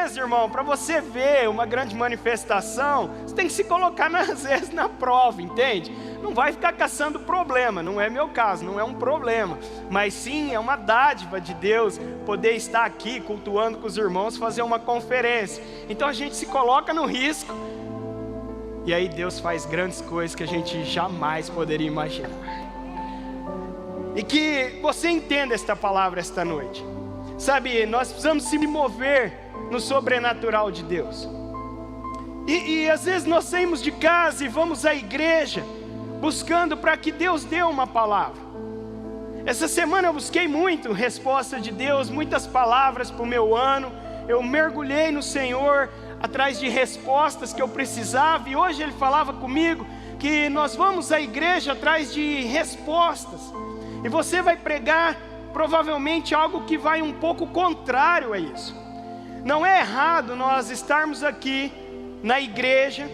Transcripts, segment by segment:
vezes, irmão, para você ver uma grande manifestação, você tem que se colocar às vezes na prova, entende? Não vai ficar caçando problema, não é meu caso, não é um problema, mas sim é uma dádiva de Deus poder estar aqui cultuando com os irmãos, fazer uma conferência. Então a gente se coloca no risco, e aí Deus faz grandes coisas que a gente jamais poderia imaginar. E que você entenda esta palavra esta noite. Sabe, nós precisamos se mover no sobrenatural de Deus. E às vezes nós saímos de casa e vamos à igreja buscando para que Deus dê uma palavra. Essa semana eu busquei muito resposta de Deus, muitas palavras para o meu ano. Eu mergulhei no Senhor atrás de respostas que eu precisava. E hoje Ele falava comigo que nós vamos à igreja atrás de respostas. E você vai pregar provavelmente algo que vai um pouco contrário a isso. Não é errado nós estarmos aqui na igreja,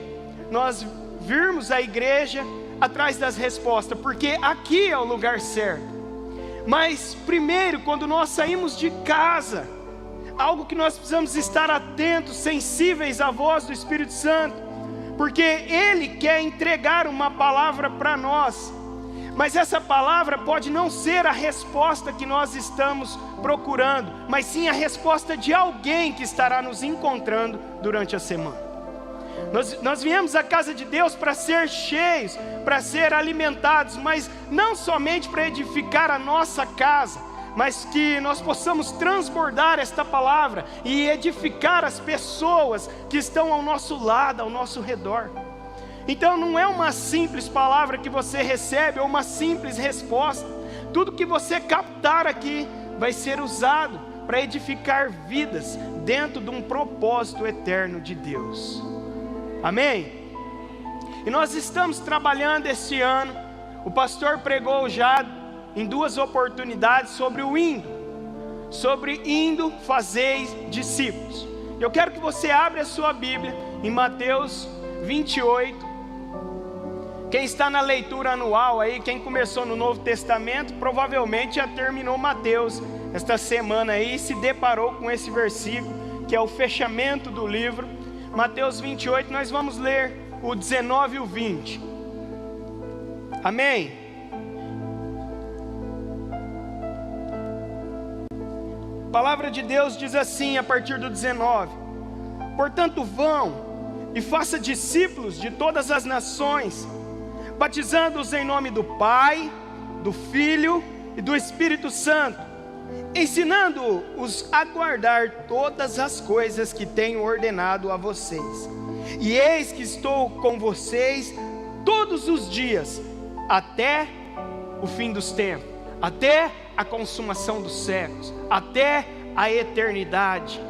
nós virmos à igreja atrás das respostas, porque aqui é o lugar certo. Mas primeiro, quando nós saímos de casa, algo que nós precisamos estar atentos, sensíveis à voz do Espírito Santo, porque Ele quer entregar uma palavra para nós. Mas essa palavra pode não ser a resposta que nós estamos procurando, mas sim a resposta de alguém que estará nos encontrando durante a semana. Nós viemos à casa de Deus para ser cheios, para ser alimentados, mas não somente para edificar a nossa casa, mas que nós possamos transbordar esta palavra e edificar as pessoas que estão ao nosso lado, ao nosso redor. Então não é uma simples palavra que você recebe ou uma simples resposta. Tudo que você captar aqui vai ser usado para edificar vidas dentro de um propósito eterno de Deus. Amém? E nós estamos trabalhando este ano. O pastor pregou já em 2 oportunidades sobre o indo. Sobre indo fazeis discípulos. Eu quero que você abra a sua Bíblia em Mateus 28. Quem está na leitura anual aí, quem começou no Novo Testamento, provavelmente já terminou Mateus esta semana aí e se deparou com esse versículo, que é o fechamento do livro. Mateus 28, nós vamos ler o 19 e o 20. Amém? A palavra de Deus diz assim a partir do 19: Portanto vão e faça discípulos de todas as nações, batizando-os em nome do Pai, do Filho e do Espírito Santo, ensinando-os a guardar todas as coisas que tenho ordenado a vocês. E eis que estou com vocês todos os dias, até o fim dos tempos, até a consumação dos séculos, até a eternidade.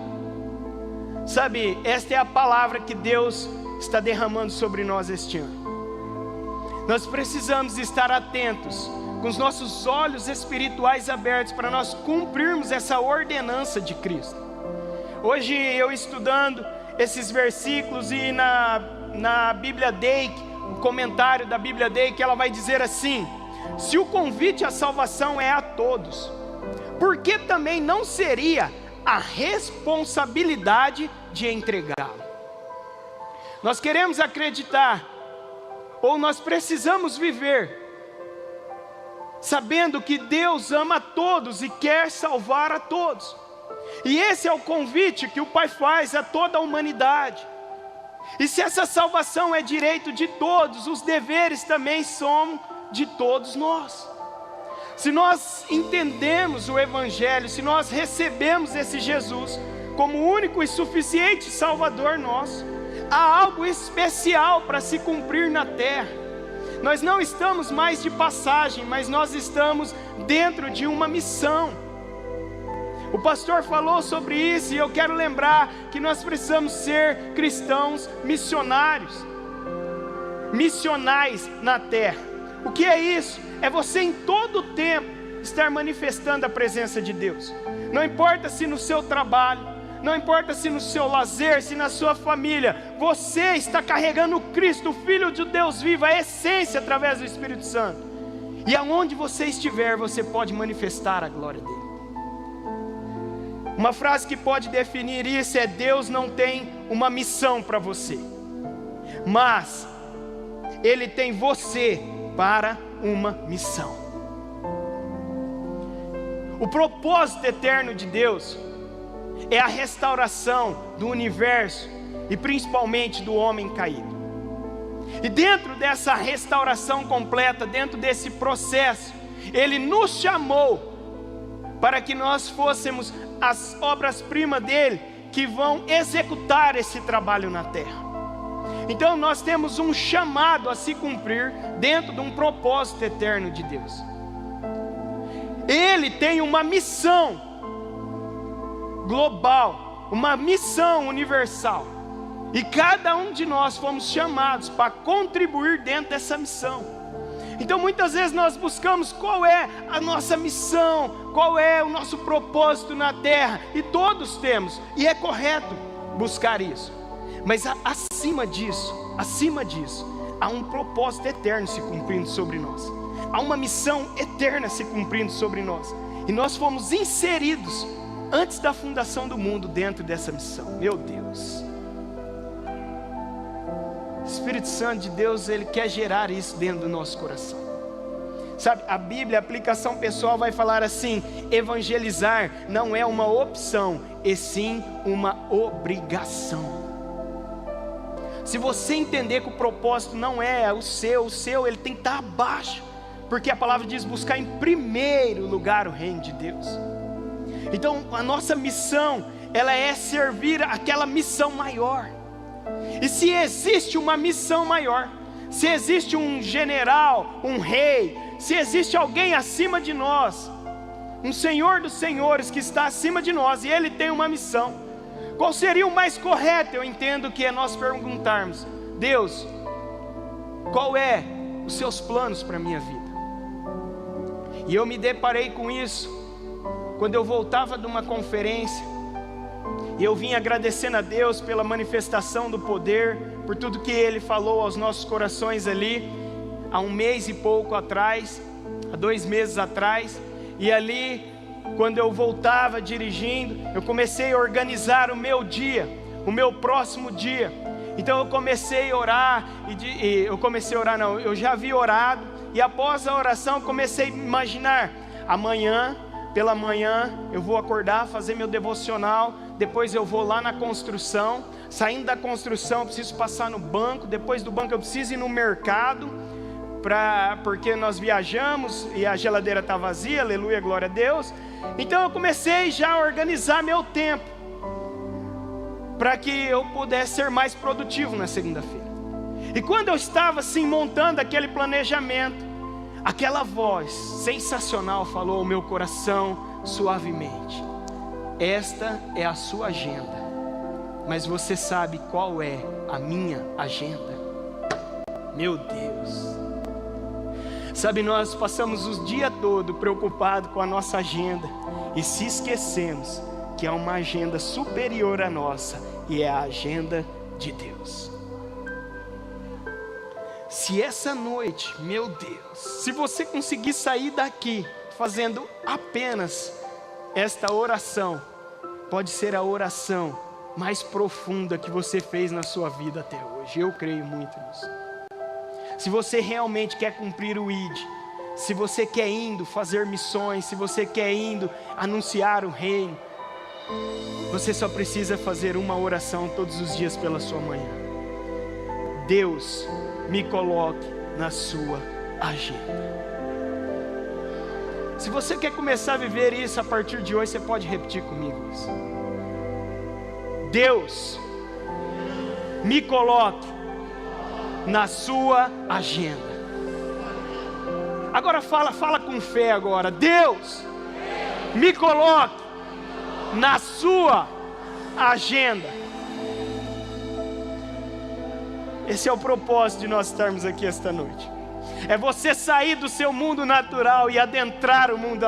Sabe, esta é a palavra que Deus está derramando sobre nós este ano. Nós precisamos estar atentos, com os nossos olhos espirituais abertos, para nós cumprirmos essa ordenança de Cristo. Hoje eu estudando esses versículos e na Bíblia Dake, o comentário da Bíblia Dake, ela vai dizer assim: se o convite à salvação é a todos, por que também não seria a responsabilidade de entregá-lo? Nós queremos acreditar, ou nós precisamos viver sabendo que Deus ama a todos e quer salvar a todos. E esse é o convite que o Pai faz a toda a humanidade. E se essa salvação é direito de todos, os deveres também são de todos nós. Se nós entendemos o Evangelho, se nós recebemos esse Jesus como o único e suficiente Salvador nosso, há algo especial para se cumprir na terra. Nós não estamos mais de passagem, mas nós estamos dentro de uma missão. O pastor falou sobre isso e eu quero lembrar que nós precisamos ser cristãos missionários, missionais na terra. O que é isso? É você em todo o tempo estar manifestando a presença de Deus. Não importa se no seu trabalho, não importa se no seu lazer, se na sua família, você está carregando Cristo, o Filho de Deus vivo, a essência através do Espírito Santo. E aonde você estiver, você pode manifestar a glória dele. Uma frase que pode definir isso é: Deus não tem uma missão para você, mas Ele tem você para uma missão. O propósito eterno de Deus é a restauração do universo e principalmente do homem caído. E dentro dessa restauração completa, dentro desse processo, Ele nos chamou para que nós fôssemos as obras-primas dEle, que vão executar esse trabalho na terra. Então nós temos um chamado a se cumprir dentro de um propósito eterno de Deus. Ele tem uma missão global, uma missão universal, e cada um de nós fomos chamados para contribuir dentro dessa missão. Então muitas vezes nós buscamos qual é a nossa missão, qual é o nosso propósito na terra, e todos temos, e é correto buscar isso. Mas acima disso, há um propósito eterno se cumprindo sobre nós. Há uma missão eterna se cumprindo sobre nós. E nós fomos inseridos antes da fundação do mundo dentro dessa missão. Meu Deus. O Espírito Santo de Deus, Ele quer gerar isso dentro do nosso coração. Sabe, a Bíblia, a aplicação pessoal vai falar assim: evangelizar não é uma opção, e sim uma obrigação. Se você entender que o propósito não é o seu ele tem que estar abaixo, porque a palavra diz: buscar em primeiro lugar o reino de Deus. Então a nossa missão, ela é servir aquela missão maior. E se existe uma missão maior, se existe um general, um rei, se existe alguém acima de nós, um Senhor dos senhores que está acima de nós, e Ele tem uma missão, qual seria o mais correto? Eu entendo que é nós perguntarmos: Deus, qual é os seus planos para a minha vida? E eu me deparei com isso quando eu voltava de uma conferência, e eu vim agradecendo a Deus pela manifestação do poder, por tudo que Ele falou aos nossos corações ali, há 1 mês e pouco atrás, há 2 meses atrás. E ali, quando eu voltava dirigindo, eu comecei a organizar o meu dia, o meu próximo dia. Então eu comecei a orar, eu já havia orado, e após a oração comecei a imaginar: amanhã, pela manhã, eu vou acordar, fazer meu devocional, depois eu vou lá na construção, saindo da construção eu preciso passar no banco, depois do banco eu preciso ir no mercado, porque nós viajamos e a geladeira está vazia, aleluia, glória a Deus. Então eu comecei já a organizar meu tempo, para que eu pudesse ser mais produtivo na segunda-feira. E quando eu estava assim montando aquele planejamento, aquela voz sensacional falou ao meu coração suavemente: esta é a sua agenda, mas você sabe qual é a minha agenda? Meu Deus. Sabe, nós passamos o dia todo preocupados com a nossa agenda e se esquecemos que há uma agenda superior à nossa, e é a agenda de Deus. Se essa noite, meu Deus, se você conseguir sair daqui fazendo apenas esta oração, pode ser a oração mais profunda que você fez na sua vida até hoje. Eu creio muito nisso. Se você realmente quer cumprir o ID, se você quer indo fazer missões, se você quer indo anunciar o reino, você só precisa fazer uma oração todos os dias pela sua manhã: Deus, me coloque na sua agenda. Se você quer começar a viver isso a partir de hoje, você pode repetir comigo isso: Deus, me coloque na sua agenda. Agora fala com fé agora: Deus, me coloque na sua agenda. Esse é o propósito de nós estarmos aqui esta noite. É você sair do seu mundo natural e adentrar o mundo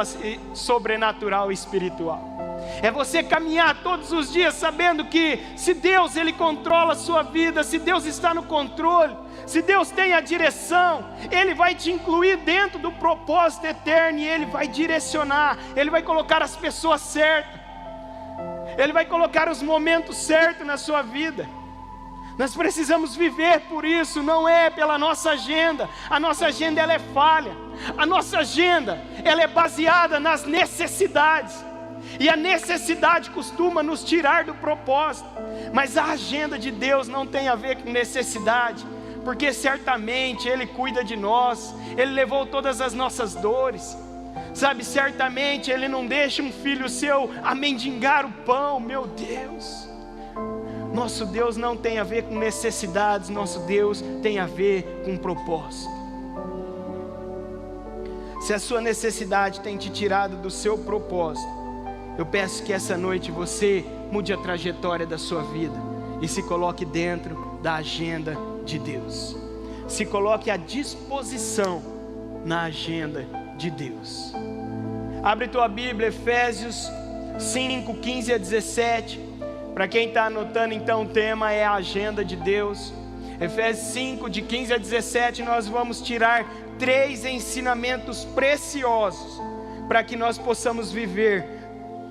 sobrenatural e espiritual. É você caminhar todos os dias sabendo que se Deus, Ele controla a sua vida, se Deus está no controle, se Deus tem a direção, Ele vai te incluir dentro do propósito eterno, e Ele vai direcionar, Ele vai colocar as pessoas certas. Ele vai colocar os momentos certos na sua vida. Nós precisamos viver por isso, não é pela nossa agenda. A nossa agenda ela é falha. A nossa agenda ela é baseada nas necessidades. E a necessidade costuma nos tirar do propósito. Mas a agenda de Deus não tem a ver com necessidade, porque certamente Ele cuida de nós. Ele levou todas as nossas dores. Sabe, certamente Ele não deixa um filho seu a mendigar o pão. Meu Deus, nosso Deus não tem a ver com necessidades. Nosso Deus tem a ver com propósito. Se a sua necessidade tem te tirado do seu propósito, eu peço que essa noite você mude a trajetória da sua vida e se coloque dentro da agenda de Deus. Se coloque à disposição na agenda de Deus. Abre tua Bíblia, Efésios 5, 15 a 17. Para quem está anotando, então, o tema é a agenda de Deus. Efésios 5, de 15 a 17, nós vamos tirar 3 ensinamentos preciosos para que nós possamos viver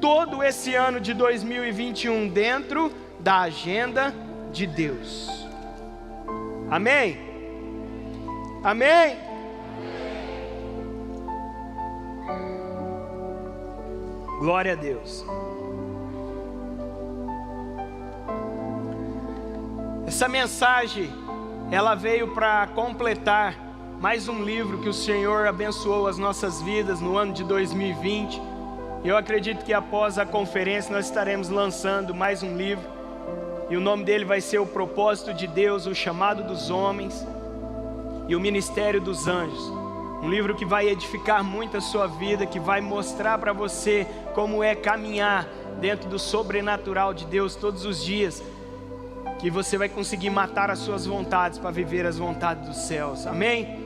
todo esse ano de 2021 dentro da agenda de Deus. Amém? Amém? Glória a Deus. Essa mensagem, ela veio para completar mais um livro que o Senhor abençoou as nossas vidas no ano de 2020. Eu acredito que após a conferência nós estaremos lançando mais um livro. E o nome dele vai ser O Propósito de Deus, O Chamado dos Homens e o Ministério dos Anjos. Um livro que vai edificar muito a sua vida, que vai mostrar para você como é caminhar dentro do sobrenatural de Deus todos os dias. Que você vai conseguir matar as suas vontades para viver as vontades dos céus. Amém?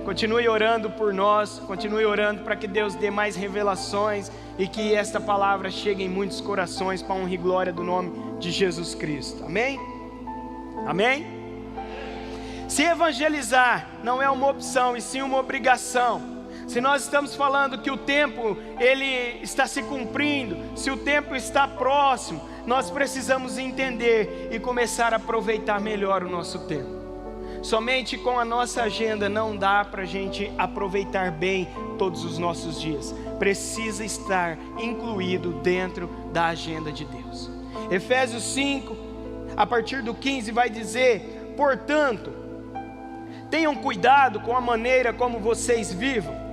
Continue orando por nós, continue orando para que Deus dê mais revelações e que esta palavra chegue em muitos corações para a honra e glória do nome de Jesus Cristo. Amém? Amém? Se evangelizar não é uma opção e sim uma obrigação. Se nós estamos falando que o tempo ele está se cumprindo, se o tempo está próximo, nós precisamos entender e começar a aproveitar melhor o nosso tempo. Somente com a nossa agenda não dá para a gente aproveitar bem todos os nossos dias. Precisa estar incluído dentro da agenda de Deus. Efésios 5, a partir do 15 vai dizer: portanto, tenham cuidado com a maneira como vocês vivem,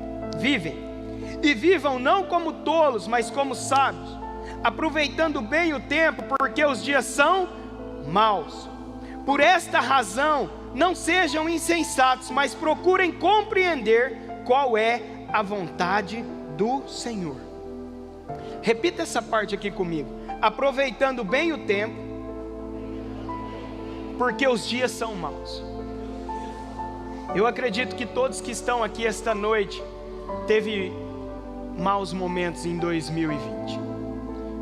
e vivam não como tolos, mas como sábios, aproveitando bem o tempo, porque os dias são maus. Por esta razão, não sejam insensatos, mas procurem compreender qual é a vontade do Senhor. Repita essa parte aqui comigo: aproveitando bem o tempo, porque os dias são maus. Eu acredito que todos que estão aqui esta noite teve maus momentos em 2020.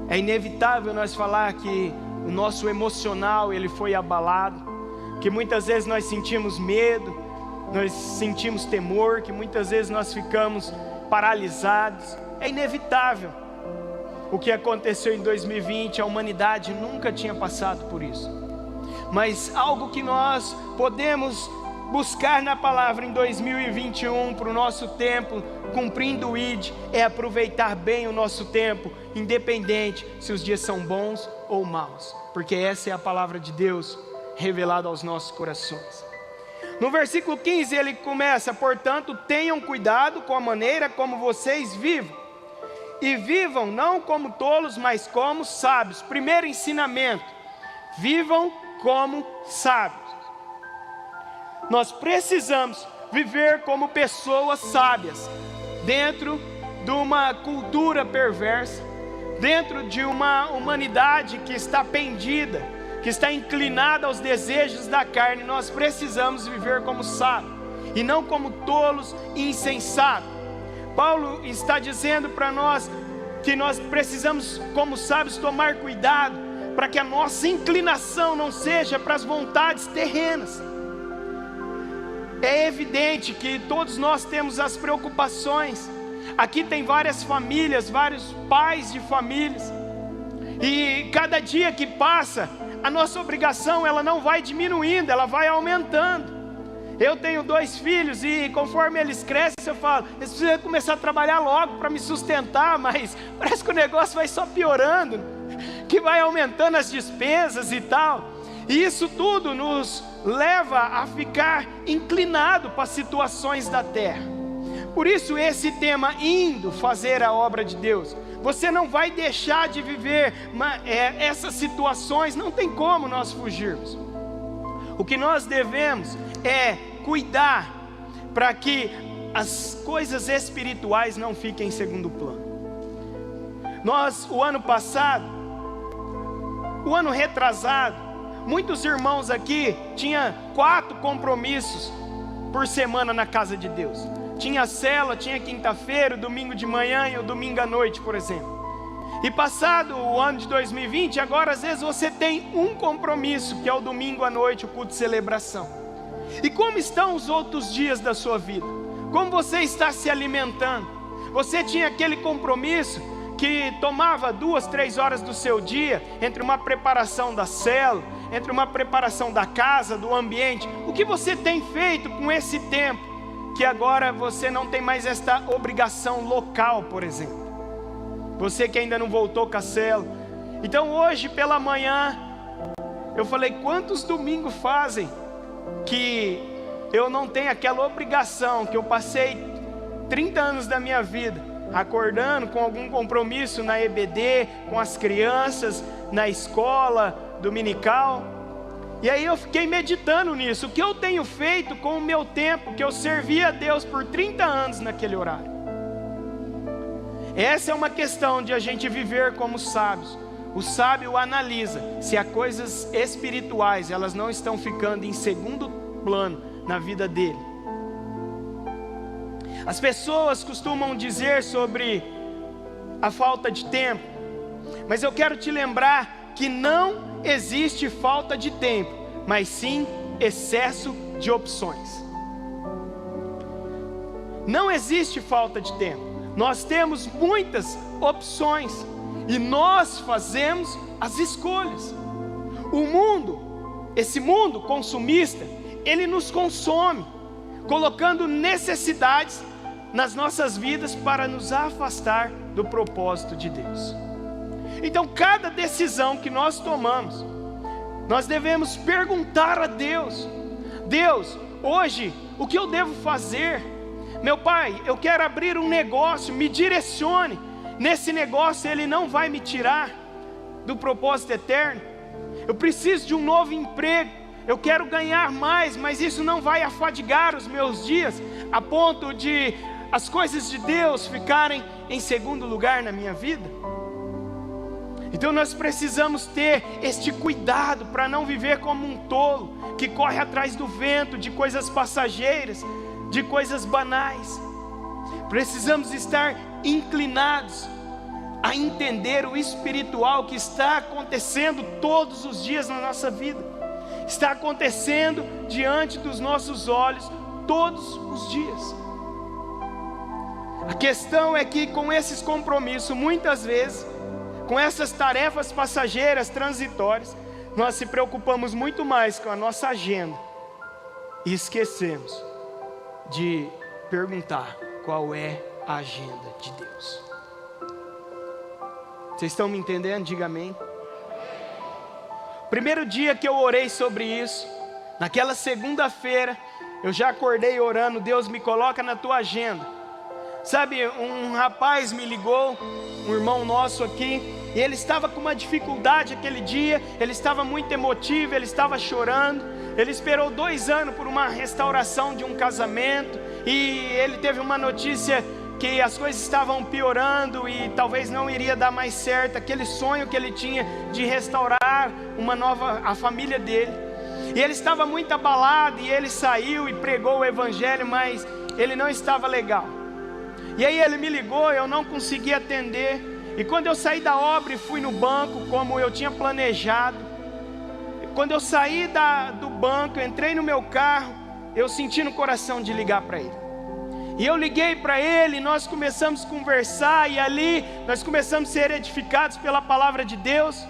É inevitável nós falar que o nosso emocional ele foi abalado, que muitas vezes nós sentimos medo, nós sentimos temor, que muitas vezes nós ficamos paralisados. É inevitável. O que aconteceu em 2020, a humanidade nunca tinha passado por isso. Mas algo que nós podemos buscar na palavra em 2021 para o nosso tempo, cumprindo o ID, é aproveitar bem o nosso tempo, independente se os dias são bons ou maus, porque essa é a palavra de Deus revelada aos nossos corações. No versículo 15 ele começa: portanto, tenham cuidado com a maneira como vocês vivem, e vivam não como tolos, mas como sábios. Primeiro ensinamento: vivam como sábios. Nós precisamos viver como pessoas sábias, dentro de uma cultura perversa, dentro de uma humanidade que está pendida, que está inclinada aos desejos da carne. Nós precisamos viver como sábios, e não como tolos e insensatos. Paulo está dizendo para nós que nós precisamos, como sábios, tomar cuidado, para que a nossa inclinação não seja para as vontades terrenas. É evidente que todos nós temos as preocupações. Aqui tem várias famílias, vários pais de famílias. E cada dia que passa, a nossa obrigação ela não vai diminuindo, ela vai aumentando. Eu tenho 2 filhos e conforme eles crescem, eu falo, eles precisam começar a trabalhar logo para me sustentar, mas parece que o negócio vai só piorando, que vai aumentando as despesas e tal. E isso tudo nos leva a ficar inclinado para as situações da terra. Por isso esse tema, indo fazer a obra de Deus. Você não vai deixar de viver essas situações, não tem como nós fugirmos. O que nós devemos é cuidar para que as coisas espirituais não fiquem em segundo plano. O ano passado, o ano retrasado, muitos irmãos aqui tinham 4 compromissos por semana na casa de Deus. Tinha célula, tinha quinta-feira, o domingo de manhã e o domingo à noite, por exemplo. E passado o ano de 2020, agora às vezes você tem um compromisso, que é o domingo à noite, o culto de celebração. E como estão os outros dias da sua vida? Como você está se alimentando? Você tinha aquele compromisso que tomava 2, 3 horas do seu dia, entre uma preparação da célula, entre uma preparação da casa, do ambiente. O que você tem feito com esse tempo? Que agora você não tem mais esta obrigação local, por exemplo. Você que ainda não voltou com a célula. Então hoje pela manhã, eu falei, quantos domingos fazem que eu não tenho aquela obrigação, que eu passei 30 anos da minha vida, acordando com algum compromisso na EBD, com as crianças, na escola dominical. E aí eu fiquei meditando nisso, o que eu tenho feito com o meu tempo, que eu servi a Deus por 30 anos naquele horário. Essa é uma questão de a gente viver como sábios. O sábio analisa se as coisas espirituais, elas não estão ficando em segundo plano na vida dele. As pessoas costumam dizer sobre a falta de tempo, mas eu quero te lembrar que não existe falta de tempo, mas sim excesso de opções. Não existe falta de tempo, nós temos muitas opções e nós fazemos as escolhas. O mundo, esse mundo consumista, ele nos consome, colocando necessidades nas nossas vidas para nos afastar do propósito de Deus. Então cada decisão que nós tomamos, nós devemos perguntar a Deus: Deus, hoje o que eu devo fazer? Meu Pai, eu quero abrir um negócio, me direcione. Nesse negócio ele não vai me tirar do propósito eterno. Eu preciso de um novo emprego, eu quero ganhar mais, mas isso não vai afadigar os meus dias, a ponto de as coisas de Deus ficarem em segundo lugar na minha vida. Então nós precisamos ter este cuidado para não viver como um tolo, que corre atrás do vento, de coisas passageiras, de coisas banais. Precisamos estar inclinados a entender o espiritual que está acontecendo todos os dias na nossa vida. Está acontecendo diante dos nossos olhos todos os dias. A questão é que com esses compromissos, muitas vezes, com essas tarefas passageiras, transitórias, nós se preocupamos muito mais com a nossa agenda e esquecemos de perguntar qual é a agenda de Deus. Vocês estão me entendendo? Diga amém. Primeiro dia que eu orei sobre isso, naquela segunda-feira, eu já acordei orando: Deus, me coloca na tua agenda. Sabe, um rapaz me ligou, um irmão nosso aqui, e ele estava com uma dificuldade aquele dia, ele estava muito emotivo, ele estava chorando. Ele esperou 2 anos por uma restauração de um casamento, e ele teve uma notícia que as coisas estavam piorando e talvez não iria dar mais certo, aquele sonho que ele tinha de restaurar a família dele. E ele estava muito abalado, e ele saiu e pregou o evangelho, mas ele não estava legal. E aí ele me ligou, eu não consegui atender, e quando eu saí da obra e fui no banco, como eu tinha planejado, quando eu saí do banco, eu entrei no meu carro, eu senti no coração de ligar para ele. E eu liguei para ele, nós começamos a conversar, e ali nós começamos a ser edificados pela palavra de Deus,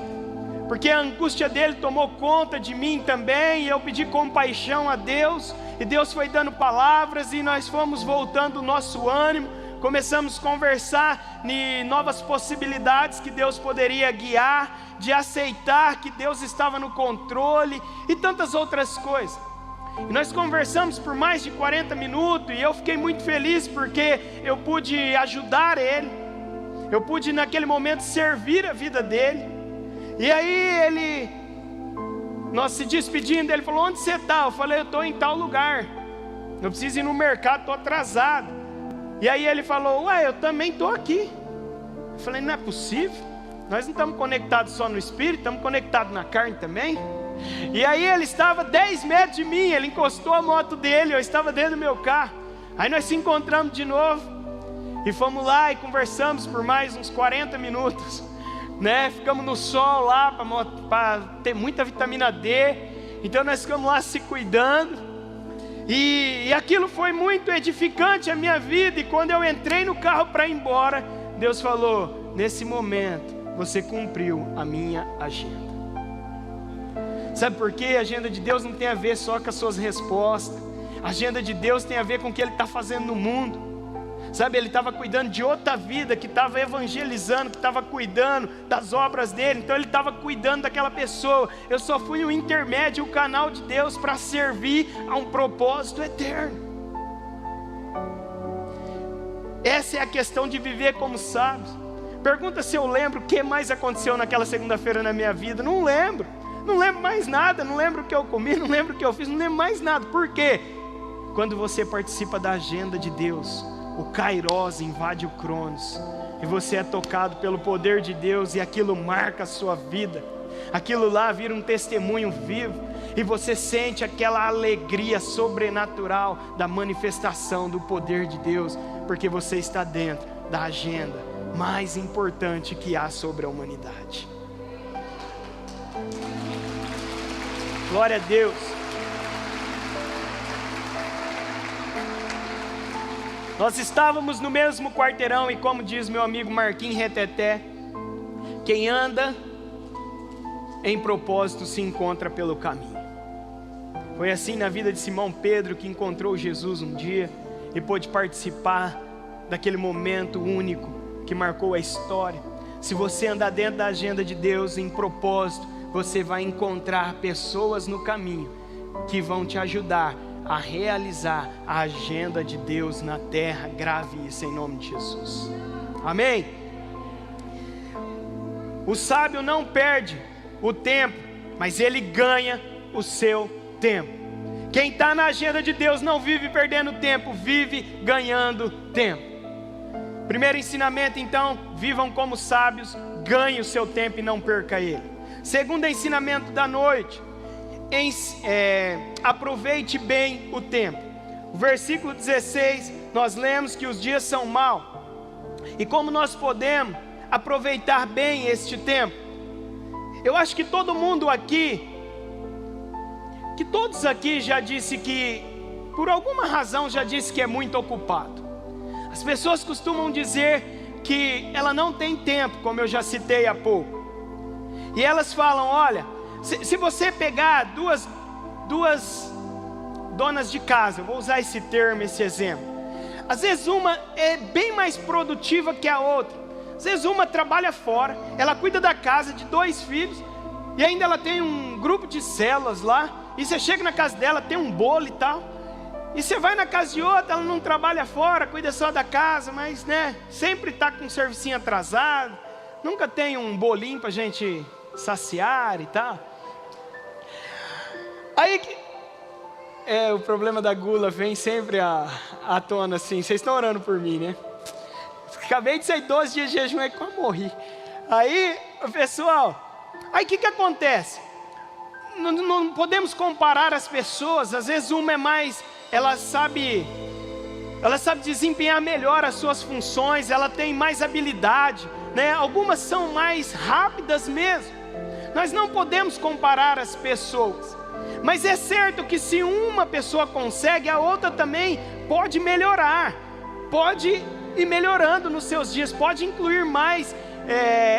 porque a angústia dele tomou conta de mim também, e eu pedi compaixão a Deus, e Deus foi dando palavras, e nós fomos voltando o nosso ânimo, começamos a conversar em novas possibilidades que Deus poderia guiar, de aceitar que Deus estava no controle, e tantas outras coisas. E nós conversamos por mais de 40 minutos, e eu fiquei muito feliz, porque eu pude ajudar ele, eu pude naquele momento servir a vida dele. E aí nós se despedindo, ele falou: onde você está? Eu falei: eu estou em tal lugar, eu preciso ir no mercado, estou atrasado. E aí ele falou: ué, eu também estou aqui. Eu falei: não é possível, nós não estamos conectados só no espírito, estamos conectados na carne também. E aí ele estava 10 metros de mim, ele encostou a moto dele, eu estava dentro do meu carro. Aí nós se encontramos de novo, e fomos lá e conversamos por mais uns 40 minutos, né? Ficamos no sol lá, para ter muita vitamina D. Então nós ficamos lá se cuidando, e aquilo foi muito edificante a minha vida. E quando eu entrei no carro para ir embora, Deus falou: nesse momento você cumpriu a minha agenda. Sabe por quê? A agenda de Deus não tem a ver só com as suas respostas. A agenda de Deus tem a ver com o que Ele está fazendo no mundo. Sabe, Ele estava cuidando de outra vida, que estava evangelizando, que estava cuidando das obras dEle. Então Ele estava cuidando daquela pessoa. Eu só fui o intermédio, o canal de Deus para servir a um propósito eterno. Essa é a questão de viver como sábios. Pergunta se eu lembro o que mais aconteceu naquela segunda-feira na minha vida. Não lembro. Não lembro mais nada, não lembro o que eu comi, não lembro o que eu fiz, não lembro mais nada. Por quê? Quando você participa da agenda de Deus, o Kairos invade o Cronos, e você é tocado pelo poder de Deus, e aquilo marca a sua vida. Aquilo lá vira um testemunho vivo, e você sente aquela alegria sobrenatural da manifestação do poder de Deus, porque você está dentro da agenda mais importante que há sobre a humanidade. Glória a Deus. Nós estávamos no mesmo quarteirão, e como diz meu amigo Marquinhos Reteté, quem anda em propósito se encontra pelo caminho. Foi assim na vida de Simão Pedro, que encontrou Jesus um dia e pôde participar daquele momento único que marcou a história. Se você andar dentro da agenda de Deus em propósito, você vai encontrar pessoas no caminho que vão te ajudar a realizar a agenda de Deus na terra. Grave isso em nome de Jesus. Amém? O sábio não perde o tempo, mas ele ganha o seu tempo. Quem está na agenda de Deus não vive perdendo tempo, vive ganhando tempo. Primeiro ensinamento, então: vivam como sábios, ganhe o seu tempo e não perca ele. Segundo ensinamento da noite: aproveite bem o tempo. O versículo 16, nós lemos que os dias são maus. E como nós podemos aproveitar bem este tempo? Eu acho que todo mundo aqui, que todos aqui já disse que, por alguma razão já disse que é muito ocupado. As pessoas costumam dizer que ela não tem tempo, como eu já citei há pouco. E elas falam: olha, se você pegar duas donas de casa, eu vou usar esse termo, esse exemplo. Às vezes uma é bem mais produtiva que a outra. Às vezes uma trabalha fora, ela cuida da casa de 2 filhos, e ainda ela tem um grupo de células lá, e você chega na casa dela, tem um bolo e tal. E você vai na casa de outra, ela não trabalha fora, cuida só da casa, mas né, sempre está com um servicinho atrasado, nunca tem um bolinho para a gente saciar e tal. Aí o problema da gula vem sempre à tona assim. Vocês estão orando por mim, né? Acabei de sair 12 dias de jejum, aí quase morri. Aí, pessoal, aí o que acontece? Não podemos comparar as pessoas. Às vezes uma é mais, ela sabe desempenhar melhor as suas funções, ela tem mais habilidade, né? Algumas são mais rápidas mesmo. Nós não podemos comparar as pessoas, mas é certo que se uma pessoa consegue, a outra também pode melhorar. pode ir melhorando nos seus dias, pode incluir mais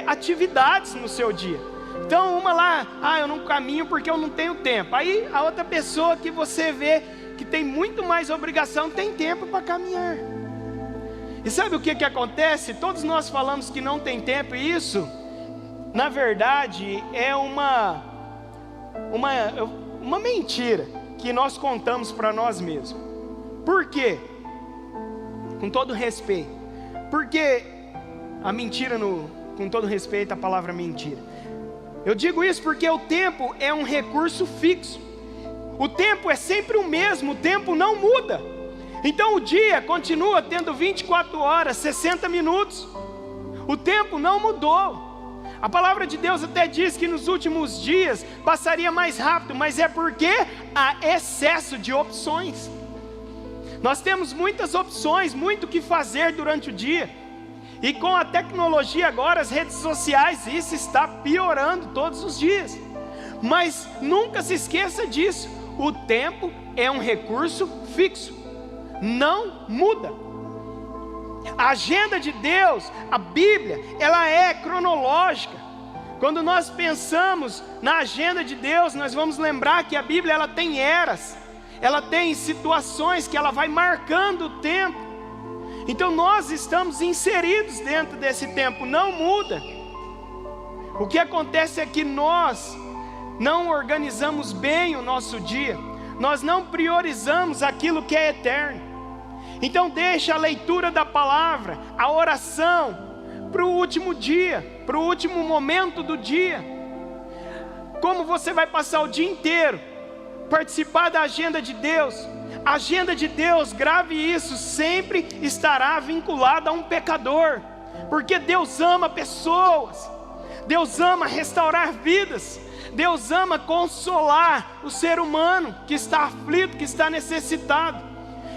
atividades no seu dia. Então uma lá, eu não caminho porque eu não tenho tempo. Aí a outra pessoa que você vê que tem muito mais obrigação, tem tempo para caminhar. E sabe o que acontece? Todos nós falamos que não tem tempo, e isso, na verdade, é uma mentira que nós contamos para nós mesmos. Por quê? Com todo respeito. Porque a mentira, com todo respeito, a palavra mentira. Eu digo isso porque o tempo é um recurso fixo. O tempo é sempre o mesmo, o tempo não muda. Então o dia continua tendo 24 horas, 60 minutos. O tempo não mudou. A palavra de Deus até diz que nos últimos dias passaria mais rápido, mas é porque há excesso de opções. Nós temos muitas opções, muito o que fazer durante o dia. E com a tecnologia agora, as redes sociais, isso está piorando todos os dias. Mas nunca se esqueça disso. O tempo é um recurso fixo, não muda. A agenda de Deus, a Bíblia, ela é cronológica. Quando nós pensamos na agenda de Deus, nós vamos lembrar que a Bíblia ela tem eras, ela tem situações que ela vai marcando o tempo. Então nós estamos inseridos dentro desse tempo, não muda. O que acontece é que nós não organizamos bem o nosso dia, nós não priorizamos aquilo que é eterno. Então deixa a leitura da palavra, a oração, para o último dia, para o último momento do dia. Como você vai passar o dia inteiro? Participar da agenda de Deus. A agenda de Deus, grave isso, sempre estará vinculada a um pecador, porque Deus ama pessoas, Deus ama restaurar vidas, Deus ama consolar o ser humano que está aflito, que está necessitado.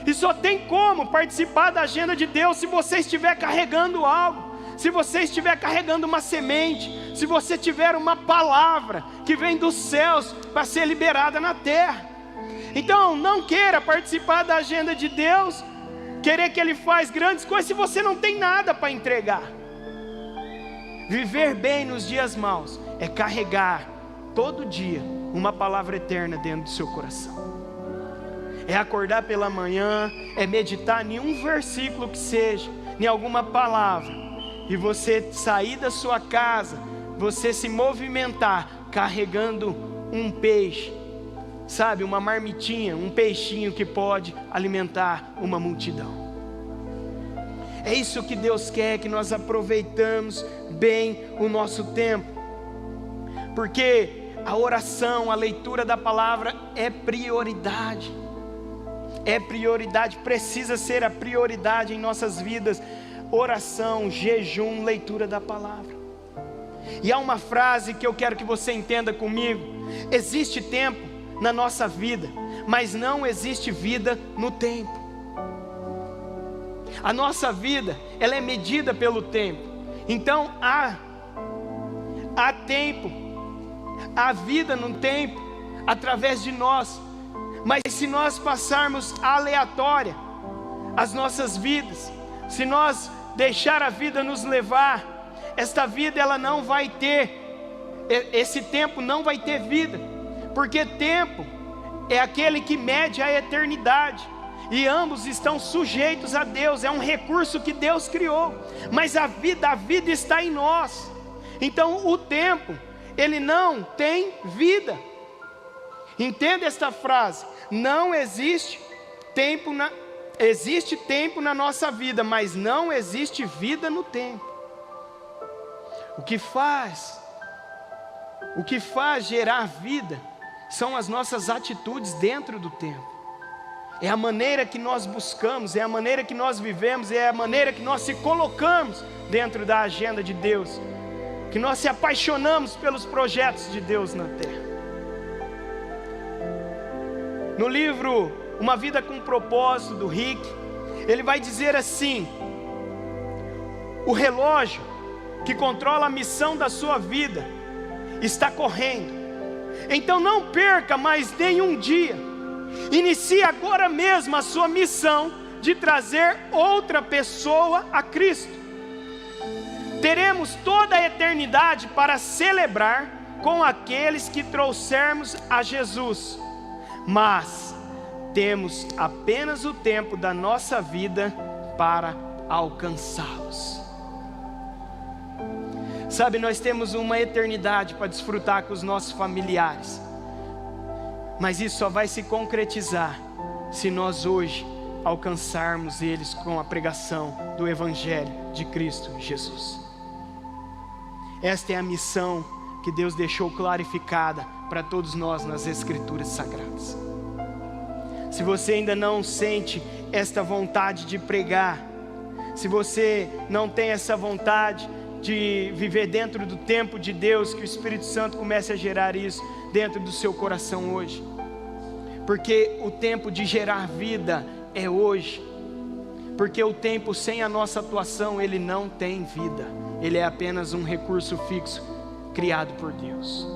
E só tem como participar da agenda de Deus se você estiver carregando algo, se você estiver carregando uma semente, se você tiver uma palavra que vem dos céus para ser liberada na terra. Então não queira participar da agenda de Deus, querer que Ele faz grandes coisas se você não tem nada para entregar. Viver bem nos dias maus é carregar todo dia uma palavra eterna dentro do seu coração. É acordar pela manhã, é meditar em um versículo que seja, em alguma palavra, e você sair da sua casa, você se movimentar carregando um peixe, sabe, uma marmitinha, um peixinho que pode alimentar uma multidão. É isso que Deus quer, que nós aproveitamos bem o nosso tempo, porque a oração, a leitura da palavra é prioridade. É prioridade, precisa ser a prioridade em nossas vidas. Oração, jejum, leitura da palavra. E há uma frase que eu quero que você entenda comigo: existe tempo na nossa vida, mas não existe vida no tempo. A nossa vida, ela é medida pelo tempo. Então há tempo, há vida no tempo através de nós. Mas se nós passarmos aleatória as nossas vidas, se nós deixar a vida nos levar, esta vida ela não vai ter, esse tempo não vai ter vida, porque tempo é aquele que mede a eternidade, e ambos estão sujeitos a Deus, é um recurso que Deus criou, mas a vida está em nós. Então o tempo, ele não tem vida. Entenda esta frase: não existe tempo existe tempo na nossa vida, mas não existe vida no tempo. O que faz gerar vida são as nossas atitudes dentro do tempo. É a maneira que nós buscamos, é a maneira que nós vivemos, é a maneira que nós se colocamos dentro da agenda de Deus, que nós se apaixonamos pelos projetos de Deus na terra. No livro Uma Vida com Propósito, do Rick, ele vai dizer assim: o relógio que controla a missão da sua vida está correndo, então não perca mais nenhum dia. Inicie agora mesmo a sua missão de trazer outra pessoa a Cristo. Teremos toda a eternidade para celebrar com aqueles que trouxermos a Jesus, mas temos apenas o tempo da nossa vida para alcançá-los. Sabe, nós temos uma eternidade para desfrutar com os nossos familiares, mas isso só vai se concretizar se nós hoje alcançarmos eles com a pregação do Evangelho de Cristo Jesus. Esta é a missão que Deus deixou clarificada para todos nós nas Escrituras Sagradas. Se você ainda não sente esta vontade de pregar, se você não tem essa vontade de viver dentro do tempo de Deus, que o Espírito Santo comece a gerar isso dentro do seu coração hoje, porque o tempo de gerar vida é hoje, porque o tempo sem a nossa atuação, ele não tem vida, ele é apenas um recurso fixo criado por Deus.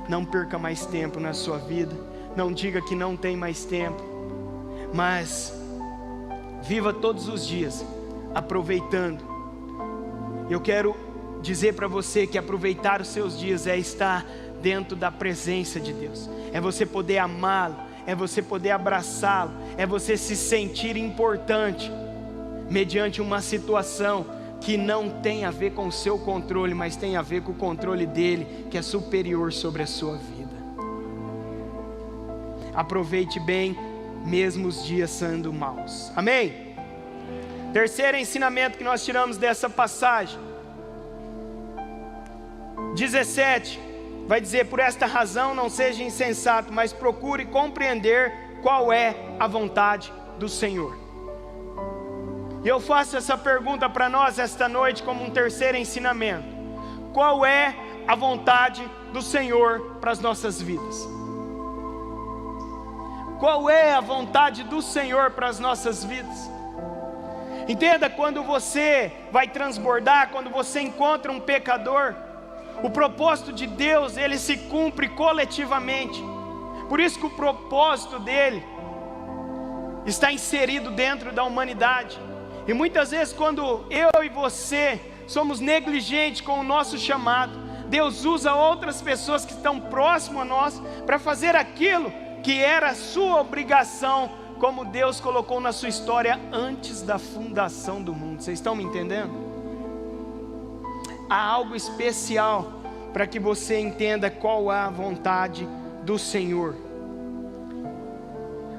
Não perca mais tempo na sua vida, não diga que não tem mais tempo, mas viva todos os dias aproveitando. Eu quero dizer para você que aproveitar os seus dias é estar dentro da presença de Deus, é você poder amá-lo, é você poder abraçá-lo, é você se sentir importante mediante uma situação que não tem a ver com o seu controle, mas tem a ver com o controle dele, que é superior sobre a sua vida. Aproveite bem, mesmo os dias sendo maus. Amém? Terceiro ensinamento que nós tiramos dessa passagem, 17, vai dizer: por esta razão não seja insensato, mas procure compreender qual é a vontade do Senhor. E eu faço essa pergunta para nós esta noite como um terceiro ensinamento: qual é a vontade do Senhor para as nossas vidas? Qual é a vontade do Senhor para as nossas vidas? Entenda, quando você vai transbordar, quando você encontra um pecador, o propósito de Deus, ele se cumpre coletivamente. Por isso que o propósito dele está inserido dentro da humanidade. E muitas vezes, quando eu e você somos negligentes com o nosso chamado, Deus usa outras pessoas que estão próximas a nós para fazer aquilo que era a sua obrigação, como Deus colocou na sua história antes da fundação do mundo. Vocês estão me entendendo? Há algo especial para que você entenda qual é a vontade do Senhor.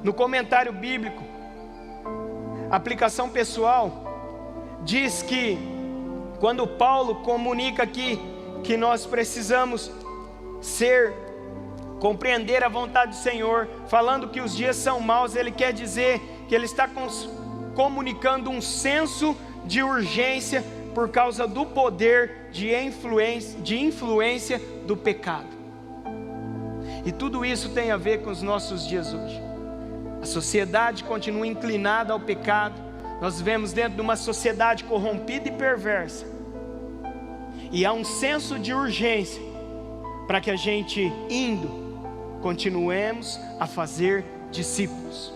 No comentário bíblico, aplicação pessoal, diz que quando Paulo comunica aqui que nós precisamos compreender a vontade do Senhor, falando que os dias são maus, ele quer dizer que ele está comunicando um senso de urgência por causa do poder de influência do pecado. E tudo isso tem a ver com os nossos dias hoje. A sociedade continua inclinada ao pecado. Nós vivemos dentro de uma sociedade corrompida e perversa, e há um senso de urgência para que a gente continuemos a fazer discípulos,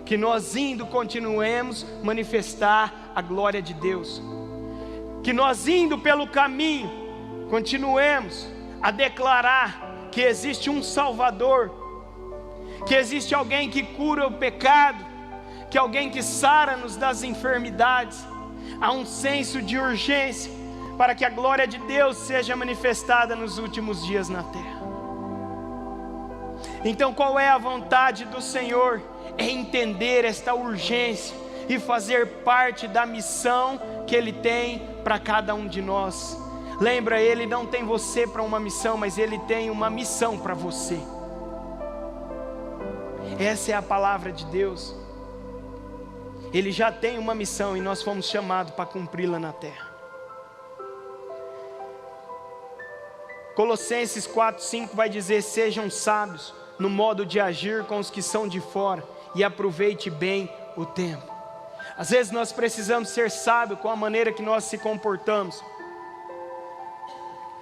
que nós continuemos a manifestar a glória de Deus, que nós pelo caminho continuemos a declarar que existe um Salvador, que existe alguém que cura o pecado, que alguém que sara-nos das enfermidades. Há um senso de urgência para que a glória de Deus seja manifestada nos últimos dias na terra. Então, qual é a vontade do Senhor? É entender esta urgência e fazer parte da missão que Ele tem para cada um de nós. Lembra, Ele não tem você para uma missão, mas Ele tem uma missão para você. Essa é a palavra de Deus. Ele já tem uma missão e nós fomos chamados para cumpri-la na terra. Colossenses 4:5 vai dizer: sejam sábios no modo de agir com os que são de fora e aproveite bem o tempo. Às vezes nós precisamos ser sábios com a maneira que nós se comportamos,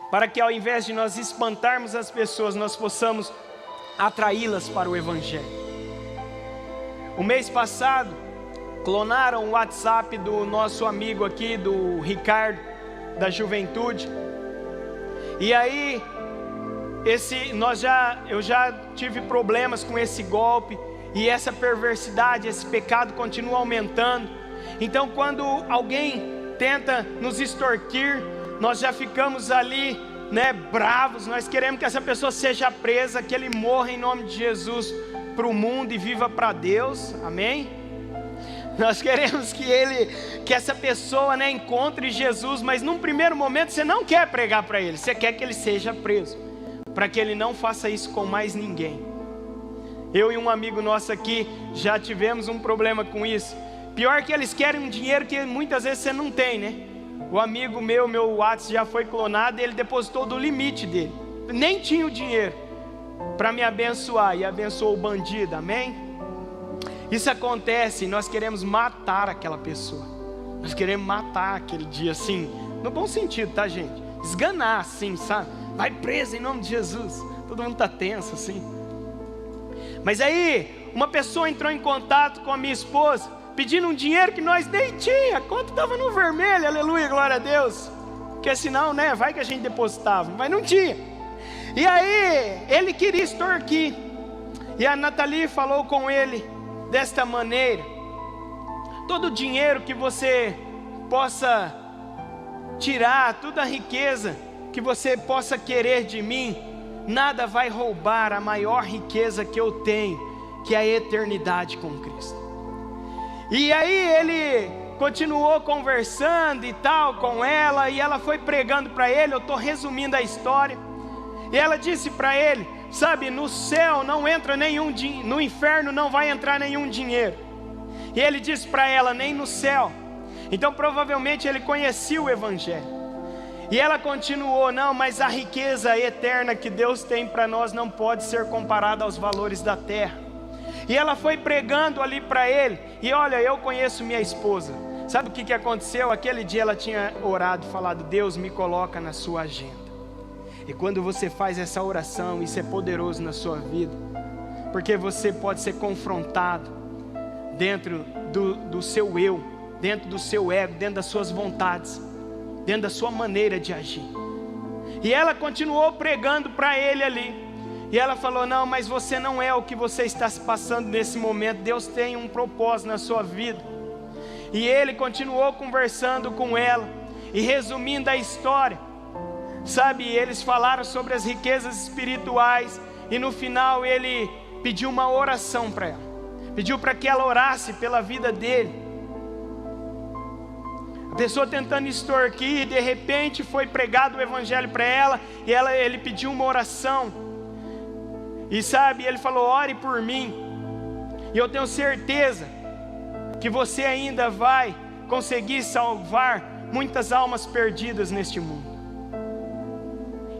para que ao invés de nós espantarmos as pessoas, nós possamos atraí-las para o Evangelho. O mês passado clonaram o WhatsApp do nosso amigo aqui, do Ricardo, da Juventude. E aí, eu já tive problemas com esse golpe, e essa perversidade, esse pecado continua aumentando. Então quando alguém tenta nos extorquir, nós já ficamos ali, bravos. Nós queremos que essa pessoa seja presa, que ele morra em nome de Jesus para o mundo e viva para Deus, amém? Nós queremos que essa pessoa encontre Jesus, mas num primeiro momento você não quer pregar para ele, você quer que ele seja preso, para que ele não faça isso com mais ninguém. Eu e um amigo nosso aqui já tivemos um problema com isso. Pior que eles querem um dinheiro que muitas vezes você não tem, O amigo meu WhatsApp já foi clonado e ele depositou do limite dele. Nem tinha o dinheiro para me abençoar e abençoou o bandido, amém? Isso acontece e nós queremos matar aquela pessoa. Nós queremos matar aquele dia assim, no bom sentido, tá, gente? Esganar assim, sabe? Vai preso em nome de Jesus. Todo mundo tá tenso assim. Mas aí, uma pessoa entrou em contato com a minha esposa, pedindo um dinheiro que nós nem tinha. A conta estava no vermelho, aleluia, glória a Deus. Porque senão, vai que a gente depositava, mas não tinha. E aí, ele queria extorquir. E a Nathalie falou com ele desta maneira: todo o dinheiro que você possa tirar, toda a riqueza que você possa querer de mim, nada vai roubar a maior riqueza que eu tenho, que é a eternidade com Cristo. E aí ele continuou conversando e tal com ela, e ela foi pregando para ele. Eu estou resumindo a história. E ela disse para ele: sabe, no céu não entra nenhum dinheiro, no inferno não vai entrar nenhum dinheiro. E ele disse para ela: nem no céu. Então provavelmente ele conhecia o Evangelho. E ela continuou: não, mas a riqueza eterna que Deus tem para nós não pode ser comparada aos valores da terra. E ela foi pregando ali para ele. E olha, eu conheço minha esposa. Sabe o que aconteceu? Aquele dia ela tinha orado e falado: Deus, me coloca na sua agenda. E quando você faz essa oração, isso é poderoso na sua vida, porque você pode ser confrontado dentro do seu eu, dentro do seu ego, dentro das suas vontades, dentro da sua maneira de agir. E ela continuou pregando para ele ali. E ela falou: não, mas você não é o que você está se passando nesse momento. Deus tem um propósito na sua vida. E ele continuou conversando com ela. E resumindo a história, sabe, eles falaram sobre as riquezas espirituais. E no final ele pediu uma oração para ela. Pediu para que ela orasse pela vida dele. A pessoa tentando extorquir, e de repente foi pregado o Evangelho para ela, e ele pediu uma oração. E sabe, ele falou: ore por mim, e eu tenho certeza que você ainda vai conseguir salvar muitas almas perdidas neste mundo.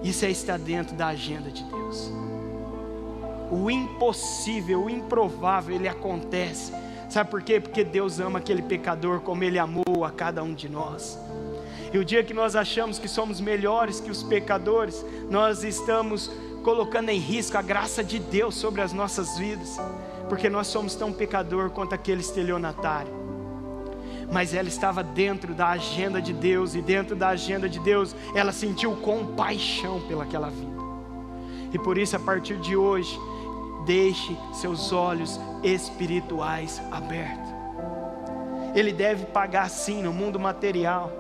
Isso está dentro da agenda de Deus. O impossível, o improvável, ele acontece. Sabe por quê? Porque Deus ama aquele pecador como Ele amou a cada um de nós. E o dia que nós achamos que somos melhores que os pecadores, nós estamos colocando em risco a graça de Deus sobre as nossas vidas, porque nós somos tão pecador quanto aquele estelionatário. Mas ela estava dentro da agenda de Deus, e dentro da agenda de Deus ela sentiu compaixão pelaquela vida. E por isso, a partir de hoje, deixe seus olhos espirituais abertos. Ele deve pagar sim no mundo material.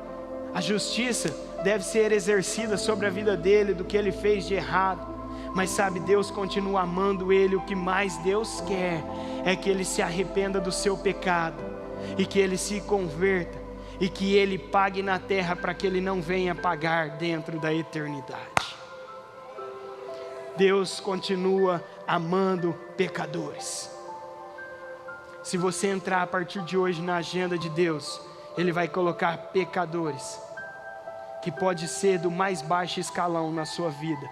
A justiça deve ser exercida sobre a vida dele do que ele fez de errado. Mas sabe, Deus continua amando ele. O que mais Deus quer é que ele se arrependa do seu pecado, e que ele se converta, e que ele pague na terra para que ele não venha pagar dentro da eternidade. Deus continua amando pecadores. Se você entrar a partir de hoje na agenda de Deus, Ele vai colocar pecadores, que pode ser do mais baixo escalão na sua vida,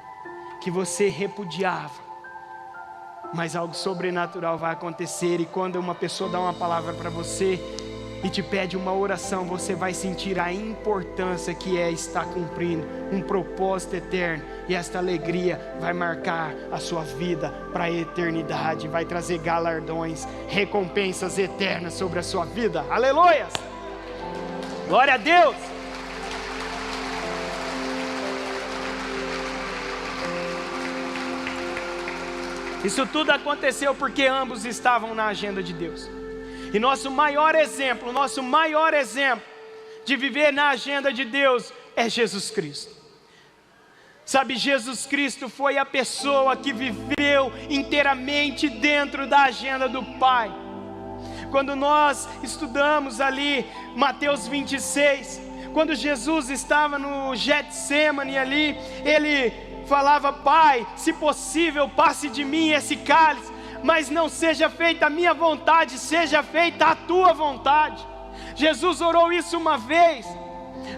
que você repudiava, mas algo sobrenatural vai acontecer. E quando uma pessoa dá uma palavra para você, e te pede uma oração, você vai sentir a importância que é estar cumprindo um propósito eterno, e esta alegria vai marcar a sua vida para a eternidade, vai trazer galardões, recompensas eternas sobre a sua vida. Aleluias! Glória a Deus! Isso tudo aconteceu porque ambos estavam na agenda de Deus. E nosso maior exemplo de viver na agenda de Deus é Jesus Cristo. Sabe, Jesus Cristo foi a pessoa que viveu inteiramente dentro da agenda do Pai. Quando nós estudamos ali Mateus 26, quando Jesus estava no Getsemane ali, Ele falava: Pai, se possível, passe de mim esse cálice, mas não seja feita a minha vontade, seja feita a tua vontade. Jesus orou isso uma vez,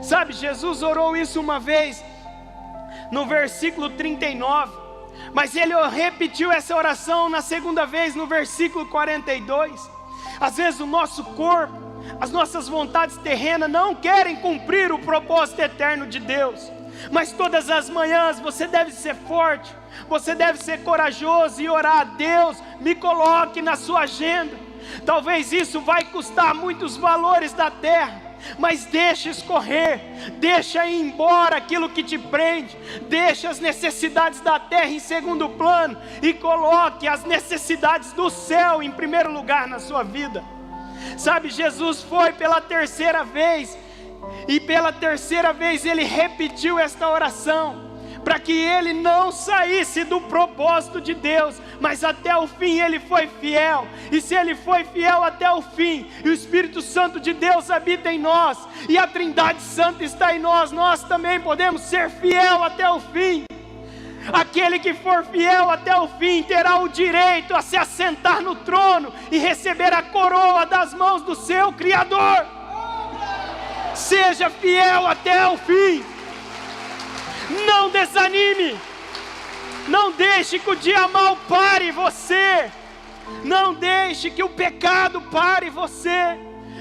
sabe, Jesus orou isso uma vez, no versículo 39, mas Ele repetiu essa oração na segunda vez, no versículo 42, às vezes o nosso corpo, as nossas vontades terrenas não querem cumprir o propósito eterno de Deus, mas todas as manhãs você deve ser forte, você deve ser corajoso e orar a Deus: me coloque na sua agenda. Talvez isso vai custar muitos valores da terra, mas deixa escorrer, deixa ir embora aquilo que te prende, deixa as necessidades da terra em segundo plano e coloque as necessidades do céu em primeiro lugar na sua vida. Sabe, Jesus foi pela terceira vez, e pela terceira vez Ele repetiu esta oração, para que ele não saísse do propósito de Deus, mas até o fim ele foi fiel. E se ele foi fiel até o fim, e o Espírito Santo de Deus habita em nós, e a Trindade Santa está em nós, nós também podemos ser fiel até o fim. Aquele que for fiel até o fim terá o direito a se assentar no trono e receber a coroa das mãos do seu Criador. Seja fiel até o fim. Não desanime. Não deixe que o dia mau pare você. Não deixe que o pecado pare você.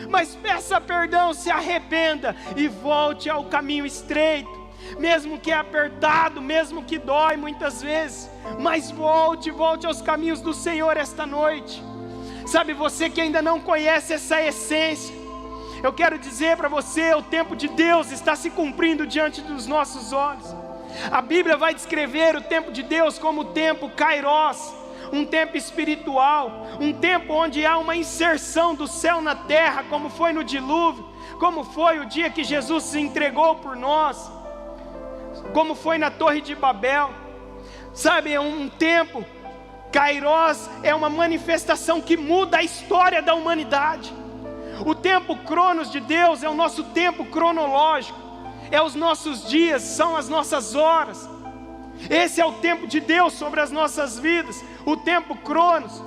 Mas peça perdão, se arrependa e volte ao caminho estreito. Mesmo que é apertado, mesmo que dói muitas vezes, mas volte aos caminhos do Senhor esta noite. Sabe, você que ainda não conhece essa essência, eu quero dizer para você: o tempo de Deus está se cumprindo diante dos nossos olhos. A Bíblia vai descrever o tempo de Deus como o tempo Kairos, um tempo espiritual, um tempo onde há uma inserção do céu na terra, como foi no dilúvio, como foi o dia que Jesus se entregou por nós, como foi na Torre de Babel. Sabe, é um tempo, Kairos é uma manifestação que muda a história da humanidade. O tempo Cronos de Deus é o nosso tempo cronológico, é os nossos dias, são as nossas horas. Esse é o tempo de Deus sobre as nossas vidas, o tempo Cronos.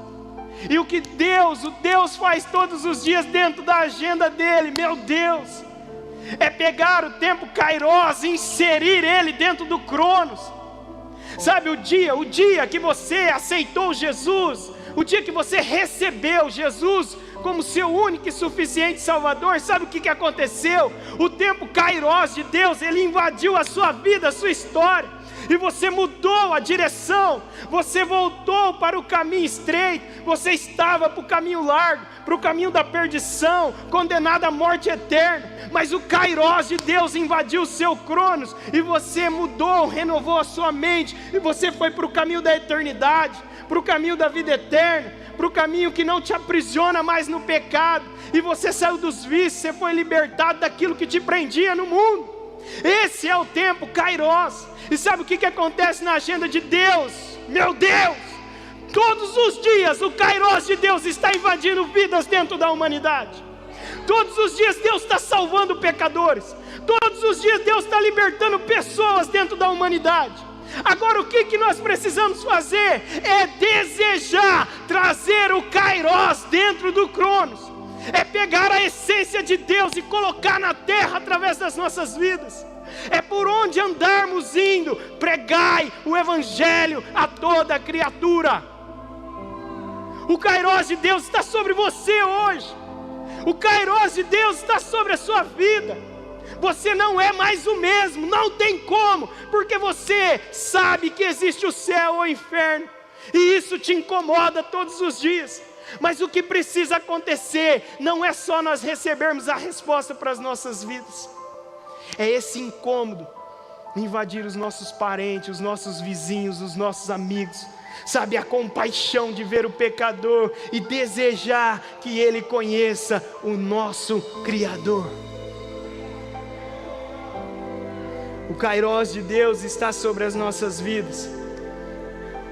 E o que Deus faz todos os dias dentro da agenda dele, meu Deus, é pegar o tempo Kairos e inserir ele dentro do Cronos. Sabe, o dia que você aceitou Jesus, o dia que você recebeu Jesus como seu único e suficiente Salvador, sabe o que aconteceu? O tempo Kairos de Deus, ele invadiu a sua vida, a sua história, e você mudou a direção, você voltou para o caminho estreito, você estava para o caminho largo, para o caminho da perdição, condenado à morte eterna, mas o Kairos de Deus invadiu o seu Cronos, e você mudou, renovou a sua mente, e você foi para o caminho da eternidade, para o caminho da vida eterna, para o caminho que não te aprisiona mais no pecado, e você saiu dos vícios, você foi libertado daquilo que te prendia no mundo. Esse é o tempo Kairos. E sabe o que acontece na agenda de Deus? Meu Deus, todos os dias o Kairos de Deus está invadindo vidas dentro da humanidade. Todos os dias Deus está salvando pecadores. Todos os dias Deus está libertando pessoas dentro da humanidade. Agora o que nós precisamos fazer? É desejar trazer o Kairos dentro do Cronos. É pegar a essência de Deus e colocar na terra através das nossas vidas. É por onde andarmos indo, pregai o Evangelho a toda criatura. O Kairos de Deus está sobre você hoje. O Kairos de Deus está sobre a sua vida. Você não é mais o mesmo, não tem como, porque você sabe que existe o céu ou o inferno, e isso te incomoda todos os dias. Mas o que precisa acontecer não é só nós recebermos a resposta para as nossas vidas, é esse incômodo invadir os nossos parentes, os nossos vizinhos, os nossos amigos. Sabe, a compaixão de ver o pecador e desejar que ele conheça o nosso Criador. O Kairos de Deus está sobre as nossas vidas.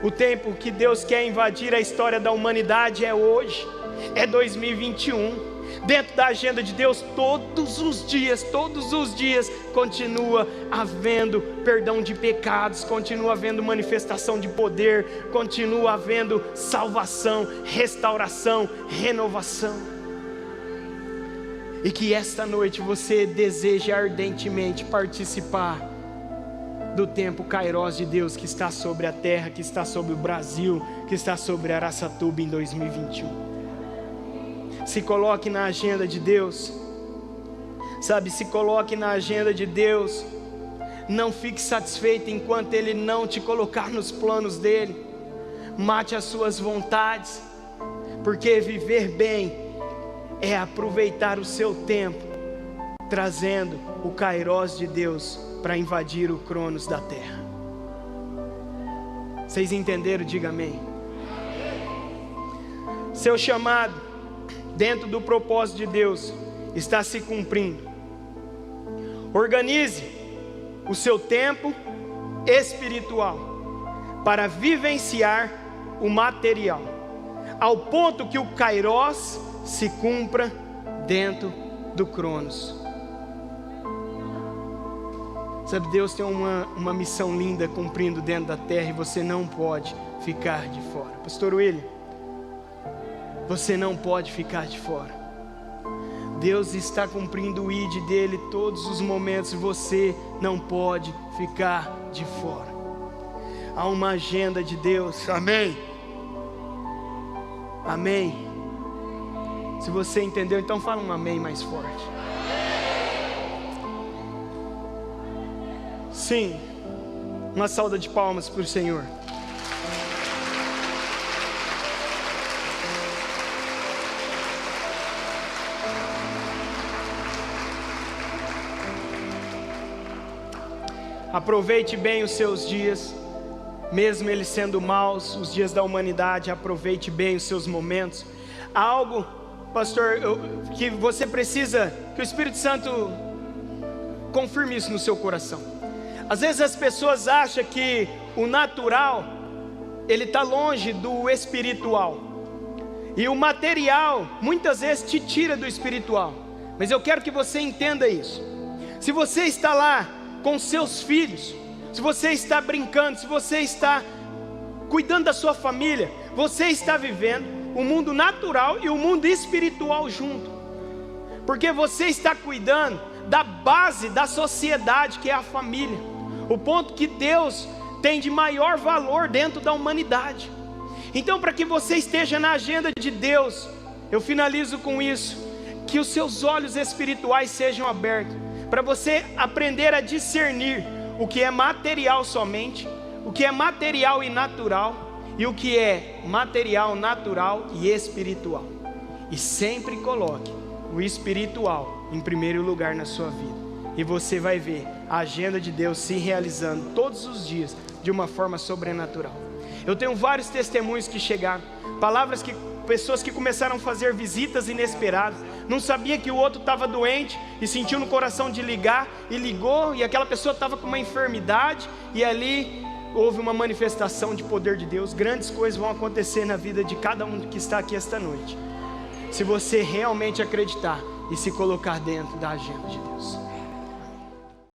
O tempo que Deus quer invadir a história da humanidade é hoje, é 2021. Dentro da agenda de Deus, todos os dias, continua havendo perdão de pecados, continua havendo manifestação de poder, continua havendo salvação, restauração, renovação. E que esta noite você deseje ardentemente participar do tempo Kairos de Deus que está sobre a terra, que está sobre o Brasil, que está sobre Araçatuba em 2021. Se coloque na agenda de Deus, sabe, se coloque na agenda de Deus. Não fique satisfeito enquanto Ele não te colocar nos planos dEle. Mate as suas vontades, porque viver bem é aproveitar o seu tempo, trazendo o Kairos de Deus para invadir o Cronos da terra. Vocês entenderam? Diga amém. Seu chamado dentro do propósito de Deus está se cumprindo. Organize o seu tempo espiritual para vivenciar o material, ao ponto que o Kairos se cumpra dentro do Cronos. Sabe, Deus tem uma missão linda cumprindo dentro da terra, e você não pode ficar de fora. Pastor William, você não pode ficar de fora. Deus está cumprindo o ID dele todos os momentos, e você não pode ficar de fora. Há uma agenda de Deus. Amém? Amém? Se você entendeu, então fala um amém mais forte. Sim, uma salva de palmas para o Senhor. Aproveite bem os seus dias, mesmo eles sendo maus, os dias da humanidade. Aproveite bem os seus momentos. Há algo, pastor, que você precisa que o Espírito Santo confirme isso no seu coração. Às vezes as pessoas acham que o natural, ele está longe do espiritual, e o material muitas vezes te tira do espiritual. Mas eu quero que você entenda isso. Se você está lá com seus filhos, se você está brincando, se você está cuidando da sua família, você está vivendo o mundo natural e o mundo espiritual junto, porque você está cuidando da base da sociedade, que é a família, o ponto que Deus tem de maior valor dentro da humanidade. Então, para que você esteja na agenda de Deus, eu finalizo com isso: que os seus olhos espirituais sejam abertos, para você aprender a discernir o que é material somente, o que é material e natural, e o que é material, natural e espiritual. E sempre coloque o espiritual em primeiro lugar na sua vida, e você vai ver a agenda de Deus se realizando todos os dias de uma forma sobrenatural. Eu tenho vários testemunhos que chegaram, pessoas que começaram a fazer visitas inesperadas, não sabia que o outro estava doente e sentiu no coração de ligar, e ligou, e aquela pessoa estava com uma enfermidade, e ali houve uma manifestação de poder de Deus. Grandes coisas vão acontecer na vida de cada um que está aqui esta noite, se você realmente acreditar e se colocar dentro da agenda de Deus.